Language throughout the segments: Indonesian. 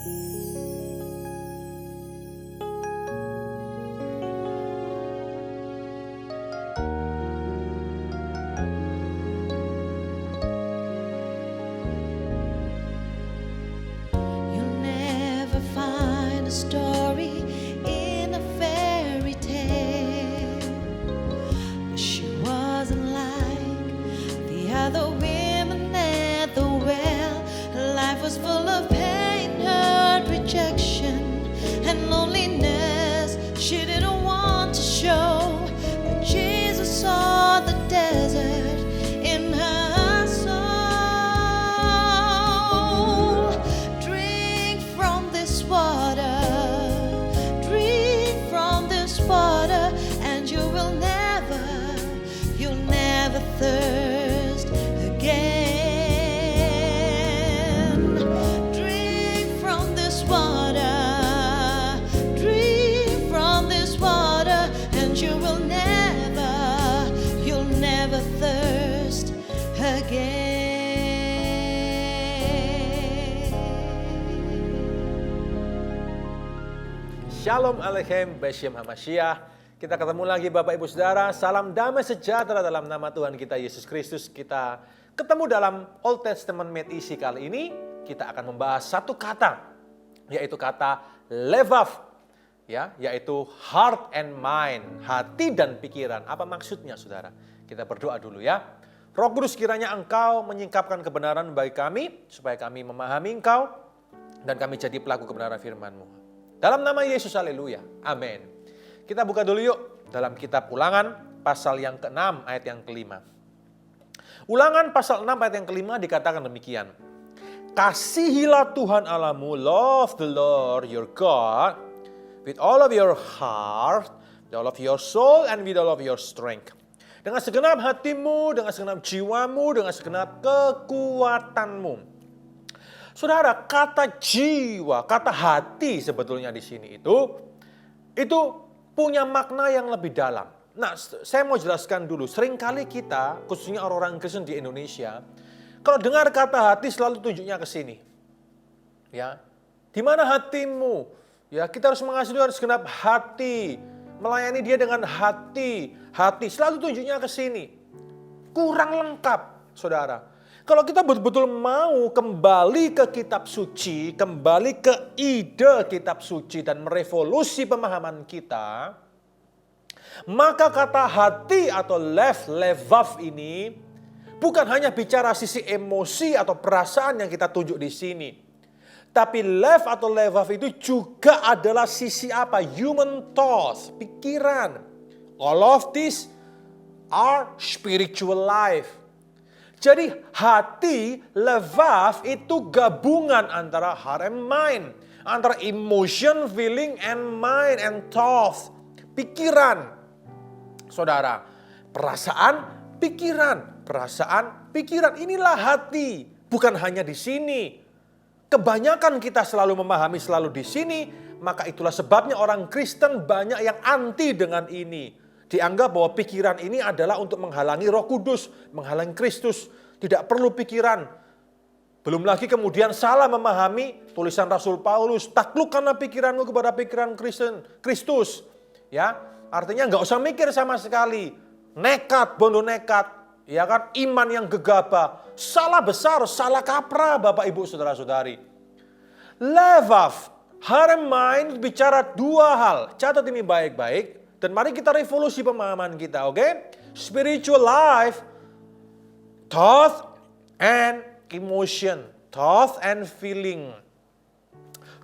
You'll never find a story in a fairy tale. But she wasn't like the other women at the well. Her life was full of pain, hurt, rejection, and loneliness. She didn't want to show, but Jesus saw the desert in her soul. Drink from this water, drink from this water, and you'll never thirst again. Drink from this water, drink from this water, and you'll never thirst again. Shalom Aleichem, Beshem Hamashiach. Kita ketemu lagi Bapak Ibu Saudara. Salam damai sejahtera dalam nama Tuhan kita Yesus Kristus. Kita ketemu dalam Old Testament Made Easy kali ini. Kita akan membahas satu kata, yaitu kata levav, ya, yaitu heart and mind, hati dan pikiran. Apa maksudnya Saudara? Kita berdoa dulu ya. Roh Kudus, kiranya Engkau menyingkapkan kebenaran bagi kami, supaya kami memahami Engkau, dan kami jadi pelaku kebenaran firman-Mu. Dalam nama Yesus, haleluya, amin. Kita buka dulu yuk dalam kitab Ulangan pasal yang ke-6 ayat yang ke-5. Ulangan pasal 6 ayat yang ke-5 dikatakan demikian. Kasihilah Tuhan Allahmu, love the Lord your God with all of your heart, with all of your soul, and with all of your strength. Dengan segenap hatimu, dengan segenap jiwamu, dengan segenap kekuatanmu. Saudara, kata jiwa, kata hati sebetulnya di sini itu punya makna yang lebih dalam. Nah, saya mau jelaskan dulu. Seringkali kita, khususnya orang-orang Kristen di Indonesia, kalau dengar kata hati selalu tunjuknya ke sini. Ya, di mana hatimu? Ya, kita harus mengasihi Tuhan segenap hati, melayani Dia dengan hati selalu tunjuknya ke sini. Kurang lengkap, Saudara. Kalau kita betul-betul mau kembali ke kitab suci, kembali ke ide kitab suci dan merevolusi pemahaman kita, maka kata hati atau levav ini bukan hanya bicara sisi emosi atau perasaan yang kita tunjuk di sini. Tapi levav itu juga adalah sisi apa? Human thoughts, pikiran. All of these are spiritual life. Jadi hati, levav itu gabungan antara heart and mind. Antara emotion, feeling, and mind, and thoughts. Pikiran. Saudara, perasaan, pikiran. Perasaan, pikiran. Inilah hati. Bukan hanya di sini. Kebanyakan kita selalu memahami selalu di sini. Maka itulah sebabnya orang Kristen banyak yang anti dengan ini. Dianggap bahwa pikiran ini adalah untuk menghalangi Roh Kudus, menghalangi Kristus. Tidak perlu pikiran. Belum lagi kemudian salah memahami tulisan Rasul Paulus. Taklukkanlah pikiranmu kepada pikiran Kristus. Ya, artinya nggak usah mikir sama sekali. Nekat, bondo nekat. Ya kan, iman yang gegabah. Salah besar, salah kaprah Bapak Ibu Saudara-saudari. Levav, heart and mind bicara dua hal. Catat ini baik-baik. Dan mari kita revolusi pemahaman kita, oke? Spiritual life, thought and emotion, thought and feeling.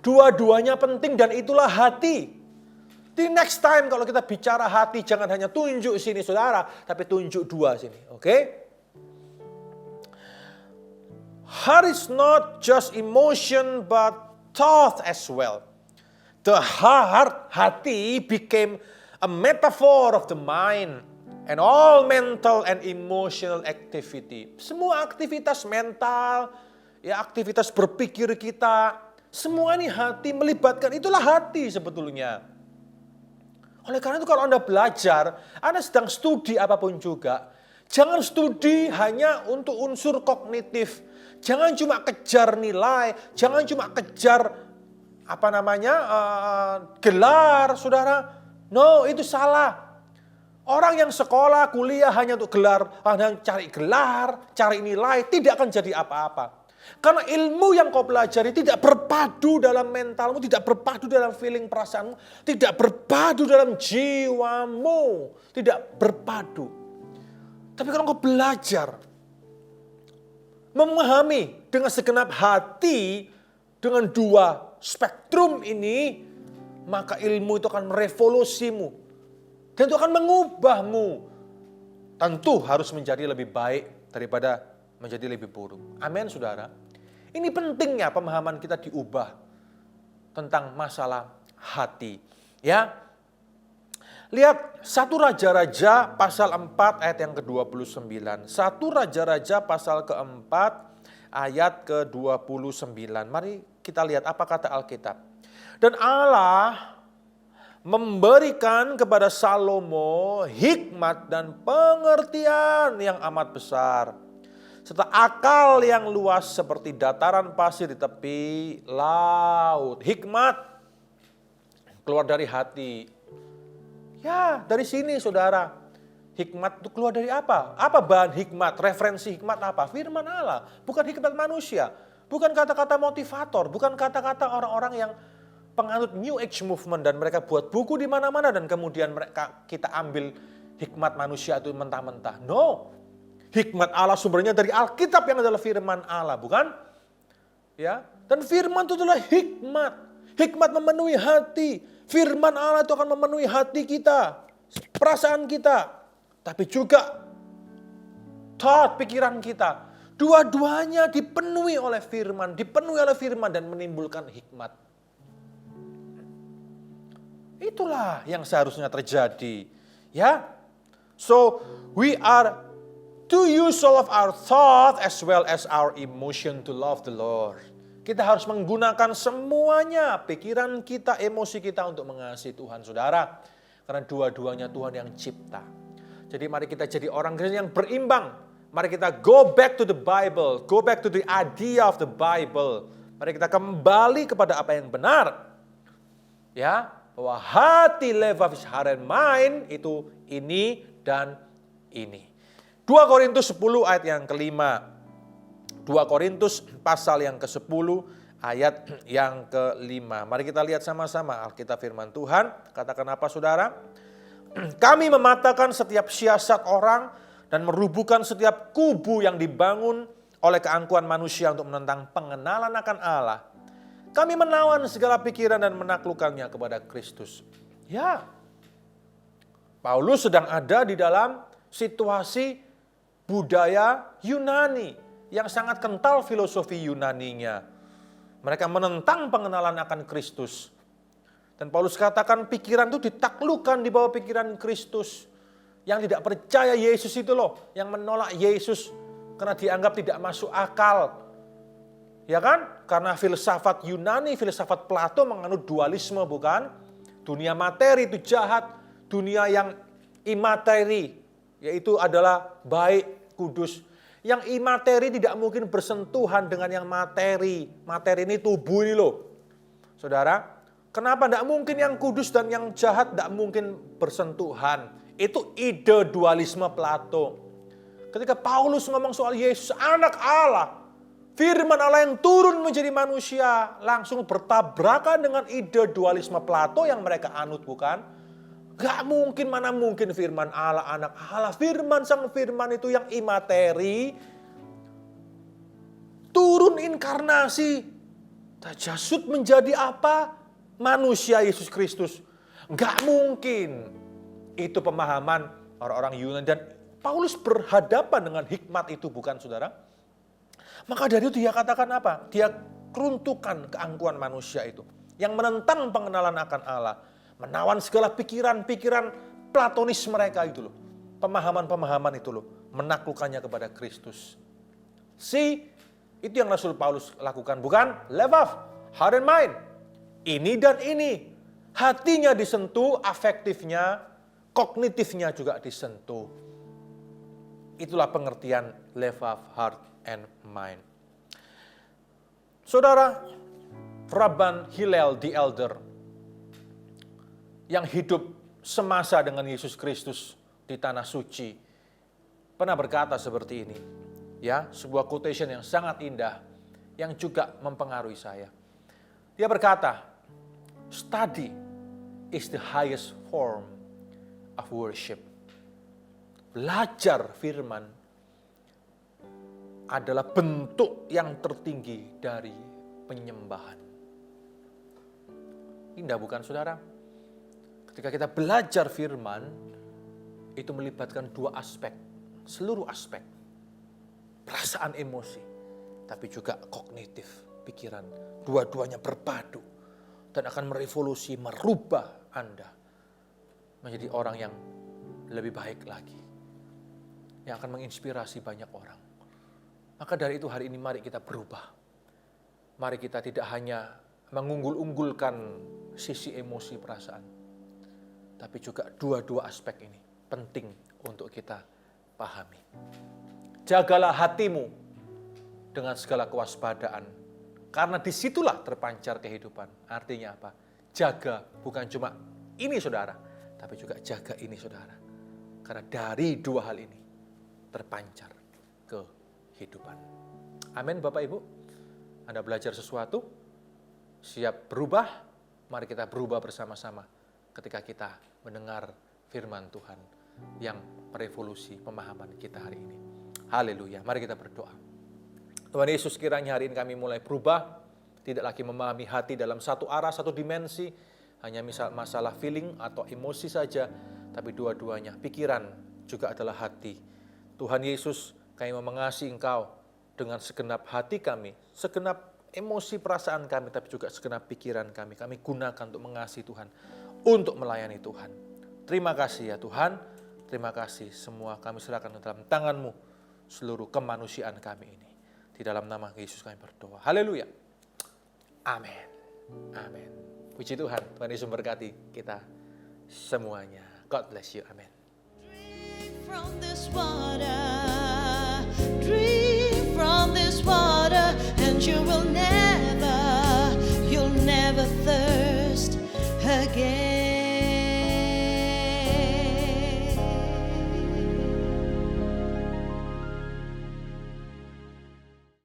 Dua-duanya penting dan itulah hati. Di next time kalau kita bicara hati, jangan hanya tunjuk sini Saudara, tapi tunjuk dua sini, oke? Heart is not just emotion but thought as well. The heart, hati became a metaphor of the mind and all mental and emotional activity. Semua aktivitas mental, ya aktivitas berpikir kita, semua ini hati melibatkan, itulah hati sebetulnya. Oleh karena itu kalau Anda belajar, Anda sedang studi apapun juga, jangan studi hanya untuk unsur kognitif. Jangan cuma kejar nilai, jangan cuma kejar gelar, saudara. No, itu salah. Orang yang sekolah, kuliah hanya untuk gelar, hanya cari gelar, cari nilai, tidak akan jadi apa-apa. Karena ilmu yang kau pelajari tidak berpadu dalam mentalmu, tidak berpadu dalam feeling perasaanmu, tidak berpadu dalam jiwamu, tidak berpadu. Tapi kalau kau belajar, memahami dengan segenap hati, dengan dua spektrum ini, maka ilmu itu akan merevolusimu. Dan itu akan mengubahmu. Tentu harus menjadi lebih baik daripada menjadi lebih buruk. Amin, saudara. Ini pentingnya pemahaman kita diubah tentang masalah hati. Ya, lihat 1 Raja-Raja pasal 4 ayat yang ke-29. 1 Raja-Raja pasal ke-4 ayat ke-29. Mari kita lihat apa kata Alkitab. Dan Allah memberikan kepada Salomo hikmat dan pengertian yang amat besar, serta akal yang luas seperti dataran pasir di tepi laut. Hikmat keluar dari hati. Ya, dari sini saudara. Hikmat itu keluar dari apa? Apa bahan hikmat? Referensi hikmat apa? Firman Allah. Bukan hikmat manusia. Bukan kata-kata motivator. Bukan kata-kata orang-orang yang penganut New Age Movement dan mereka buat buku di mana-mana dan kemudian kita ambil hikmat manusia itu mentah-mentah. No. Hikmat Allah sumbernya dari Alkitab yang adalah firman Allah, bukan? Ya. Dan firman itu adalah hikmat. Hikmat memenuhi hati. Firman Allah itu akan memenuhi hati kita, perasaan kita, tapi juga thought, pikiran kita. Dua-duanya dipenuhi oleh firman dan menimbulkan hikmat. Itulah yang seharusnya terjadi. Ya. So, we are to use all of our thought as well as our emotion to love the Lord. Kita harus menggunakan semuanya, pikiran kita, emosi kita untuk mengasihi Tuhan, saudara. Karena dua-duanya Tuhan yang cipta. Jadi mari kita jadi orang Kristen yang berimbang. Mari kita go back to the Bible, go back to the idea of the Bible. Mari kita kembali kepada apa yang benar. Ya, bahwa hati, levav, heart and mind itu ini dan ini. 2 Korintus 10 ayat yang kelima. 2 Korintus pasal yang ke-10 ayat yang kelima. Mari kita lihat sama-sama Alkitab firman Tuhan. Katakan apa saudara? Kami mematahkan setiap siasat orang dan merubuhkan setiap kubu yang dibangun oleh keangkuhan manusia untuk menentang pengenalan akan Allah. Kami menawan segala pikiran dan menaklukkannya kepada Kristus. Ya, Paulus sedang ada di dalam situasi budaya Yunani yang sangat kental filosofi Yunaninya. Mereka menentang pengenalan akan Kristus. Dan Paulus katakan pikiran itu ditaklukkan di bawah pikiran Kristus. Yang tidak percaya Yesus itu loh, yang menolak Yesus karena dianggap tidak masuk akal. Ya kan? Karena filsafat Yunani, filsafat Plato menganut dualisme, bukan? Dunia materi itu jahat, dunia yang imateri, yaitu adalah baik, kudus. Yang imateri tidak mungkin bersentuhan dengan yang materi. Materi ini tubuh ini loh. Saudara, kenapa tidak mungkin yang kudus dan yang jahat tidak mungkin bersentuhan? Itu ide dualisme Plato. Ketika Paulus ngomong soal Yesus, anak Allah, firman Allah yang turun menjadi manusia, langsung bertabrakan dengan ide dualisme Plato yang mereka anut, bukan? Gak mungkin, mana mungkin firman Allah, anak Allah, firman sang firman itu yang imateri, turun inkarnasi, tajasud menjadi apa? Manusia Yesus Kristus. Gak mungkin. Itu pemahaman orang-orang Yunani dan Paulus berhadapan dengan hikmat itu, bukan saudara? Maka dari itu dia katakan apa? Dia keruntukan keangkuhan manusia itu. Yang menentang pengenalan akan Allah. Menawan segala pikiran-pikiran platonis mereka itu loh. Pemahaman-pemahaman itu loh. Menaklukkannya kepada Kristus. Itu yang Rasul Paulus lakukan. Bukan? Levav, heart and mind. Ini dan ini. Hatinya disentuh, afektifnya, kognitifnya juga disentuh. Itulah pengertian levav, heart and mind. Saudara, Rabban Hillel the Elder yang hidup semasa dengan Yesus Kristus di tanah suci pernah berkata seperti ini. Ya, sebuah quotation yang sangat indah yang juga mempengaruhi saya. Dia berkata, "Study is the highest form of worship." Belajar firman adalah bentuk yang tertinggi dari penyembahan. Indah bukan saudara? Ketika kita belajar firman, itu melibatkan dua aspek, seluruh aspek. Perasaan, emosi, tapi juga kognitif, pikiran. Dua-duanya berpadu dan akan merevolusi, merubah Anda menjadi orang yang lebih baik lagi, yang akan menginspirasi banyak orang. Maka dari itu hari ini mari kita berubah. Mari kita tidak hanya mengunggul-unggulkan sisi emosi perasaan, tapi juga dua-dua aspek ini penting untuk kita pahami. Jagalah hatimu dengan segala kewaspadaan, karena disitulah terpancar kehidupan. Artinya apa? Jaga bukan cuma ini saudara, tapi juga jaga ini saudara. Karena dari dua hal ini terpancar kehidupan. Amin Bapak Ibu. Anda belajar sesuatu, siap berubah, mari kita berubah bersama-sama ketika kita mendengar firman Tuhan yang merevolusi pemahaman kita hari ini. Haleluya, mari kita berdoa. Tuhan Yesus, kiranya hari ini kami mulai berubah, tidak lagi memahami hati dalam satu arah, satu dimensi, hanya masalah feeling atau emosi saja, tapi dua-duanya, pikiran juga adalah hati. Tuhan Yesus, kami mau mengasihi Engkau dengan segenap hati kami, segenap emosi perasaan kami, tapi juga segenap pikiran kami. Kami gunakan untuk mengasihi Tuhan, untuk melayani Tuhan. Terima kasih ya Tuhan, terima kasih semua kami serahkan ke dalam tangan-Mu, seluruh kemanusiaan kami ini. Di dalam nama Yesus kami berdoa. Haleluya. Amin. Amin. Puji Tuhan. Tuhan Yesus memberkati kita semuanya. God bless you. Amin. Drink from this water, drink from this water, and you'll never thirst.